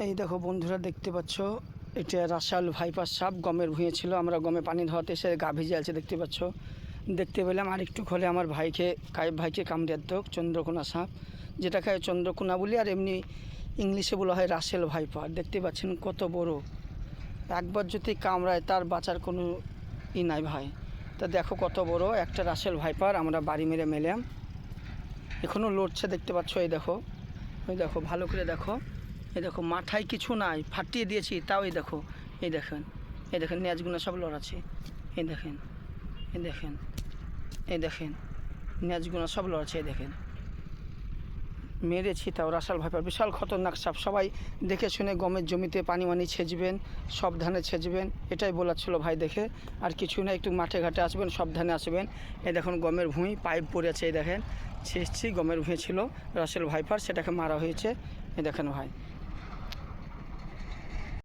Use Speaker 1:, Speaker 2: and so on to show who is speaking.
Speaker 1: এই দেখো বন্ধুরা, দেখতে পাচ্ছ এটা রাসাল ভাইপার সাপ গমের ভুঁয়ে ছিল। আমরা গমে পানি ধোয়াতে এসে গা ভিজে আছে, দেখতে পাচ্ছ। দেখতে পেলাম আর একটু খোলে আমার কায়েব ভাইকে কামড়ে দিত চন্দ্রকোনা সাপ, যেটাকে চন্দ্রকোনা বলি, আর এমনি ইংলিশে বলা হয় রাসেল ভাইপার। দেখতে পাচ্ছেন কত বড়, একবার যদি কামড়ায় তার বাঁচার কোনো নাই ভাই। তা দেখো কত বড় একটা রাসেল ভাইপার আমরা বাড়ি মেরে মেলাম, এখনও লড়ছে, দেখতে পাচ্ছ। এই দেখো, ওই দেখো, ভালো করে দেখো। এই দেখো মাথায় কিছু নাই, ফাটিয়ে দিয়েছি তাও। এই দেখো, এই দেখেন, এই দেখেন ন্যাজগুলো সব লড়াচ্ছে। এই দেখেন, এই দেখেন, এই দেখেন ন্যাজগুলো সব লড়াচ্ছে। এই দেখেন মেরেছি তাও। রাসাল ভাইপার বিশাল খতরনাক সাপ। সবাই দেখে শুনে গমের জমিতে পানি ছেঁচবেন, সাবধানে ছেঁচবেন, এটাই বলার ছিল ভাই। দেখে আর কিছু না, একটু মাঠে ঘাটে আসবেন, সাবধানে আসবেন। এই দেখুন গমের ভুঁই পাইপ পড়েছে, এই দেখেন ছেঁচছি, গমের ভুঁই ছিল রাসেল ভাইপার, সেটাকে মারা হয়েছে। এই দেখেন ভাই।